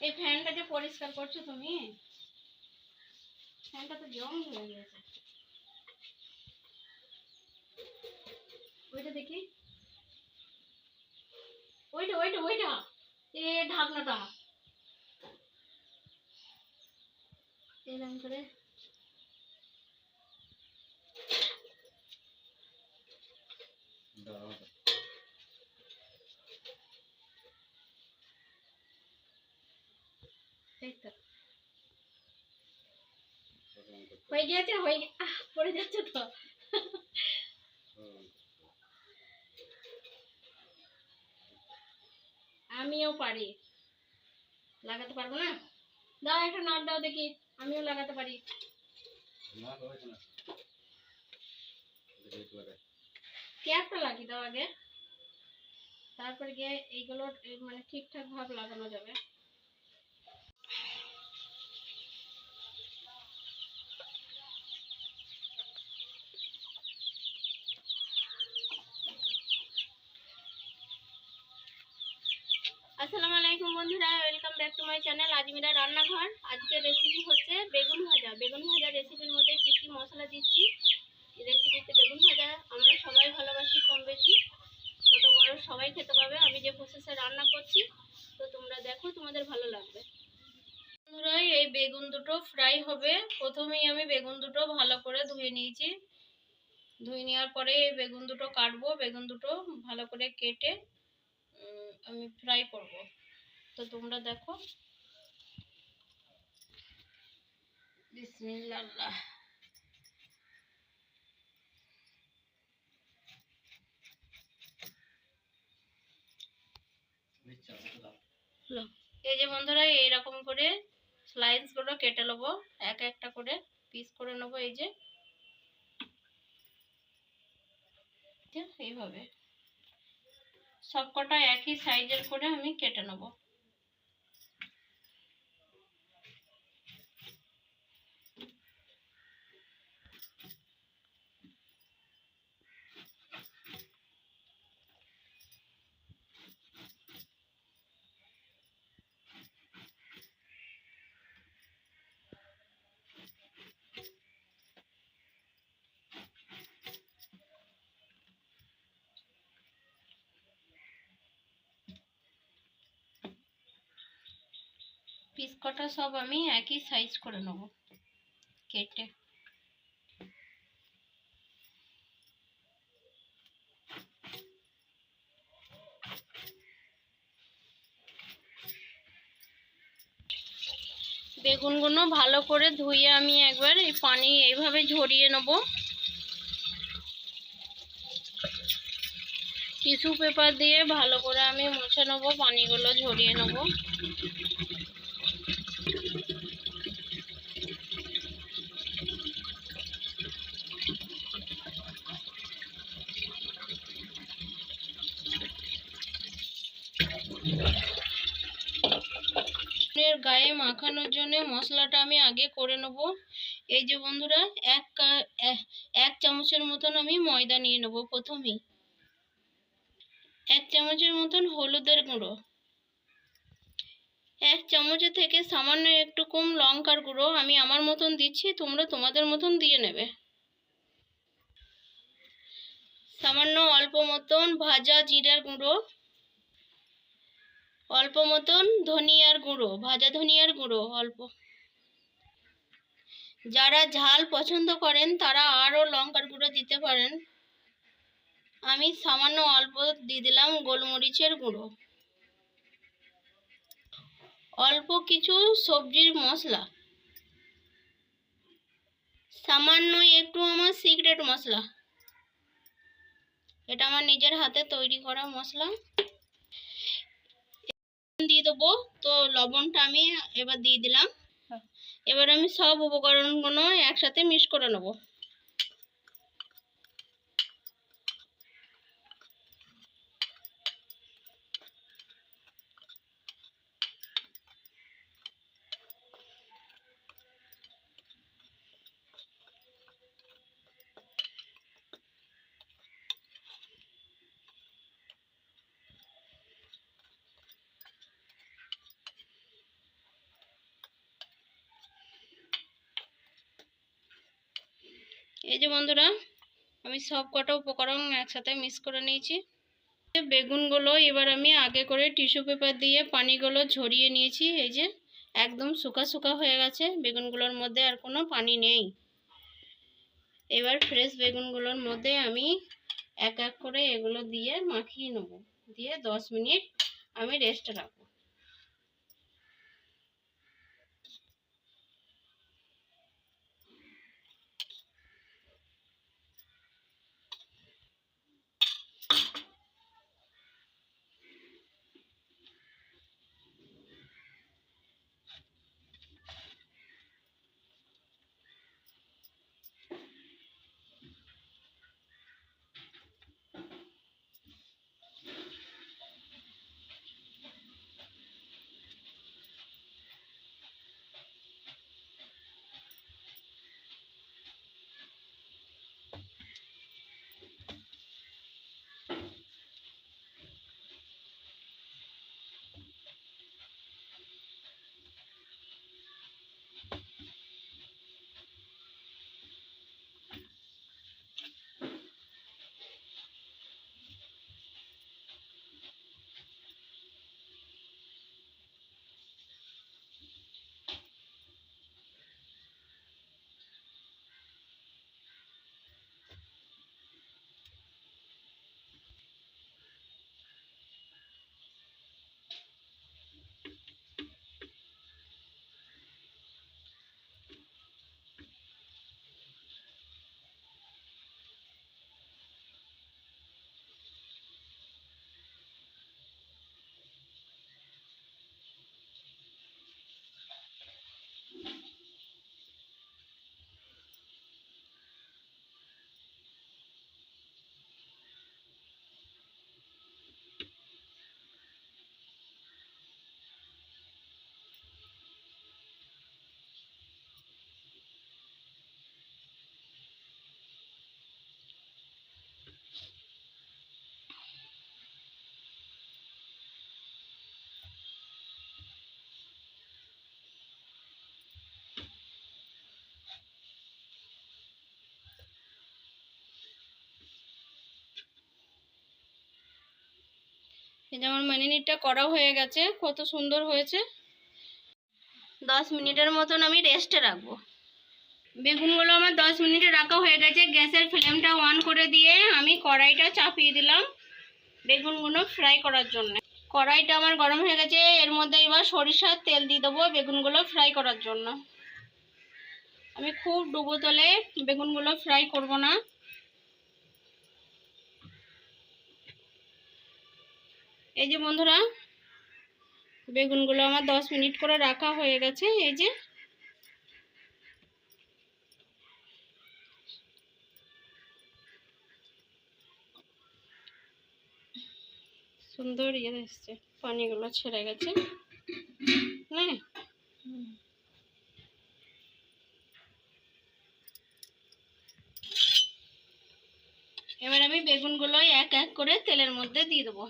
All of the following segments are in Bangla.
এই ফ্যানটা যে পরিষ্কার করছো তুমি, ফ্যানটা তো জং হয়ে গেছে। ওইটা দেখি, ওইটা ওইটা ওইটা এ ঢাকনাটা এরকম করে হয়ে গেছে, হয়ে পড়ে যাচ্ছে তো। আমিও পারি, লাগাতে পারবো না? দাও একটা নাট দাও দেখি, আমিও লাগাতে পারি। ক্যাপটা লাগিয়ে দাও আগে, তারপরে গিয়ে এইগুলো মানে ঠিকঠাক ভাবে লাগানো যাবে। আসসালামু আলাইকুম বন্ধুরা, welcome back to my channel Azmira রান্নাঘর। আজকের রেসিপি হচ্ছে বেগুন ভাজা। বেগুন ভাজা রেসিপির মধ্যে কী কী মশলা দিচ্ছি, রেসিপিতে বেগুন ভাজা আমরা সবাই ভালোবাসি, কম বেশি ছোট বড় সবাই খেতে পাবে। আমি যে প্রসেসে রান্না করছি, তো তোমরা দেখো, তোমাদের ভালো লাগবে। বন্ধুরা, এই বেগুন দুটো ফ্রাই হবে। প্রথমেই আমি বেগুন দুটো ভালো করে ধুয়ে নিয়েছি। ধুয়ে নেওয়ার পরে বেগুন দুটো কাটবো। বেগুন দুটো ভালো করে কেটে আমি ফ্রাই করব। তো তোমরা দেখো। বিসমিল্লাহ। এই যে বন্ধুরা, এইরকম করে স্লাইস গুলো কেটে নেবো, এক একটা করে পিস করে নেবো। এই যে এইভাবে সবকটা একই সাইজের করে আমি কেটে নেবো। পিস কটা সব আমি একই সাইজ করে নেব কেটে। বেগুনগুলো ভালো করে ধুয়ে আমি একবার এই পানি এইভাবে ঝরিয়ে নেব। টিস্যু পেপার দিয়ে ভালো করে আমি মুছে নেব, পানিগুলো ঝরিয়ে নেব। গায়ে মাখানোর জন্য মশলাটা আমি আগে করে নেব। এই যে বন্ধুরা, এক চামচের মতন আমি ময়দা নিয়ে নেব। প্রথমেই 1 চামচের মতন হলুদের গুঁড়ো, 1 চামচের থেকে সামান্য একটু কম লঙ্কার গুঁড়ো। আমি আমার মতন দিচ্ছি, তোমরা তোমাদের মতন দিয়ে নেবে। সামান্য অল্প মতন ভাজা জিরার গুঁড়ো, অল্প মতন ধনিয়ার গুঁড়ো, ভাজা ধনিয়ার গুঁড়ো অল্প। যারা ঝাল পছন্দ করেন তারা আরও লঙ্কার গুঁড়ো দিতে পারেন। আমি সামান্য অল্প দিয়ে দিলাম গোলমরিচের গুঁড়ো, অল্প কিছু সবজির মশলা, সামান্য একটু আমার সিক্রেট মশলা। এটা আমার নিজের হাতে তৈরি করা মশলা। দিয়ে দেবো। তো লবণটা আমি এবার দিয়ে দিলাম। এবার আমি সব উপকরণগুলো একসাথে মিক্স করে নেব। এই যে বন্ধুরা, আমি সব কটা উপকরণ একসাথে মিক্স করে নিয়েছি। বেগুনগুলো এবার আমি আগে করে টিস্যু পেপার দিয়ে পানিগুলো ঝরিয়ে নিয়েছি। এই যে একদম শুকা শুকা হয়ে গেছে, বেগুনগুলোর মধ্যে আর কোনো পানি নেই। এবার ফ্রেশ বেগুনগুলোর মধ্যে আমি এক এক করে এগুলো দিয়ে মাখিয়ে নেব, দিয়ে 10 মিনিট আমি রেস্টে রাখবো। এই যে আমার ম্যারিনেটটা করা হয়ে গেছে, কত সুন্দর হয়েছে। 10 মিনিটের মতন আমি রেস্টে রাখবো। বেগুনগুলো আমার 10 মিনিটে রাখা হয়ে গেছে। গ্যাসের ফ্লেমটা অন করে দিয়ে আমি কড়াইটা চাপিয়ে দিলাম বেগুনগুলো ফ্রাই করার জন্য। কড়াইটা আমার গরম হয়ে গেছে, এর মধ্যে এবার সরিষার তেল দিয়ে দেবো বেগুনগুলো ফ্রাই করার জন্য। আমি খুব ডুবো তেলে বেগুনগুলো ফ্রাই করব না। এই যে বন্ধুরা, বেগুনগুলো আমার 10 মিনিট করে রাখা হয়ে গেছে। এই যে সুন্দর ইয়ে এসছে, পানিগুলো ছেড়ে গেছে। হ্যাঁ, এবার আমি বেগুনগুলো এক এক করে তেলের মধ্যে দিয়ে দেবো।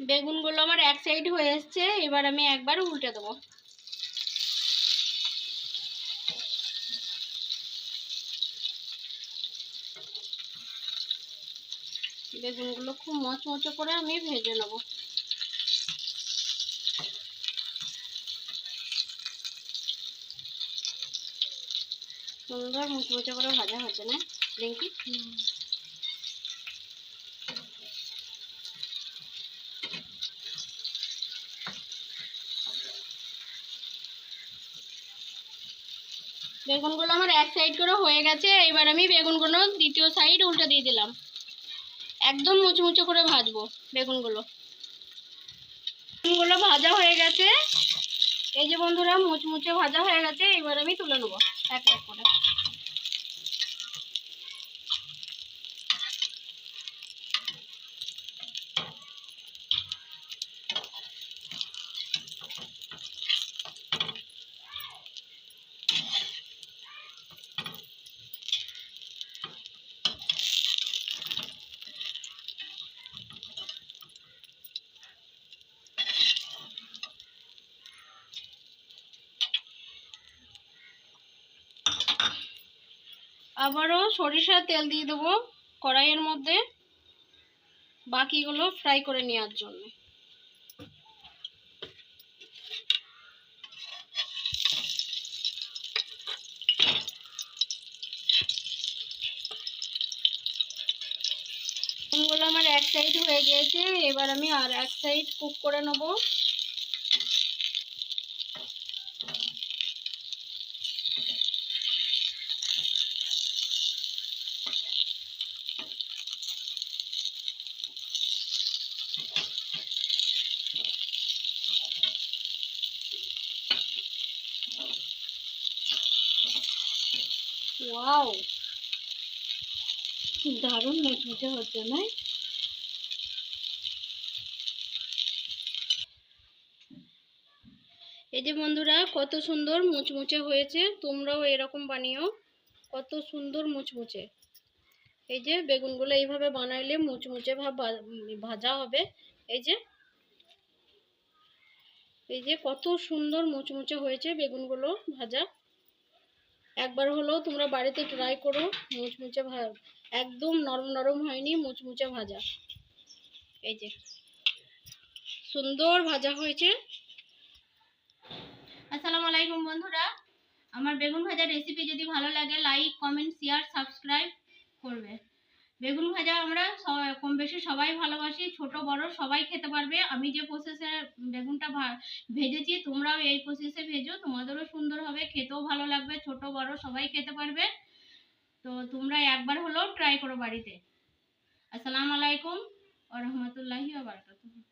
বেগুনগুলো আমার এক সাইড হয়ে এসছে, এবার আমি একবার উল্টে দেবো। বেগুনগুলো খুব মচমচে করে আমি ভেজে নেব। সুন্দর মুচমুচে করে ভাজা হচ্ছে না রিঙ্কি? বেগুনগুলো আমার এক সাইড করে হয়ে গেছে, এবার আমি বেগুনগুলো দ্বিতীয় সাইড উল্টে দিয়ে দিলাম। একদম মুচমুচে করে ভাজবো বেগুনগুলো। বেগুনগুলো ভাজা হয়ে গেছে, এই যে বন্ধুরা মুচমুচে ভাজা হয়ে গেছে। এবার আমি তুলে নেবো এক এক করে। আবারও সরিষার তেল দিয়ে দেবো কড়াইয়ের মধ্যে, বাকিগুলো ফ্রাই করে নেওয়ার জন্য। বেগুনগুলো আমার এক সাইড হয়ে গিয়েছে, এবার আমি আর এক সাইড কুক করে নেব। ওয়াও, দারুণ মুচমুচে হচ্ছে না? এই যে বন্ধুরা কত সুন্দর মুচমুচে হয়েছে, তোমরাও এরকম বানিও। কত সুন্দর মুচমুচে। এই যে বেগুনগুলো এইভাবে বানাইলে মুচমুচে ভাজা হবে। এই যে কত সুন্দর মুচমুচে হয়েছে বেগুনগুলো ভাজা। একবার হলেও তোমরা বাড়িতে ট্রাই করো। মুচমুচে একদম নরম নরম হয়নি, মুচমুচে ভাজা। এই যে সুন্দর ভাজা হয়েছে। আসসালামু আলাইকুম বন্ধুরা, আমার বেগুন ভাজা রেসিপি যদি ভালো লাগে লাইক কমেন্ট শেয়ার সাবস্ক্রাইব করবে। বেগুন ভাজা আমরা কম বেশি সবাই ভালোবাসি, ছোট বড় সবাই খেতে পারবে। আমি যে প্রসেসে বেগুনটা ভেজেছি তোমরাও এই প্রসেসে ভেজো, তোমাদেরও সুন্দর হবে, খেতেও ভালো লাগবে, ছোট বড় সবাই খেতে পারবে। তো তোমরা একবার হলেও ট্রাই করো বাড়িতে। আসসালামু আলাইকুম ওয়া রাহমাতুল্লাহি ওয়া বারাকাতুহু।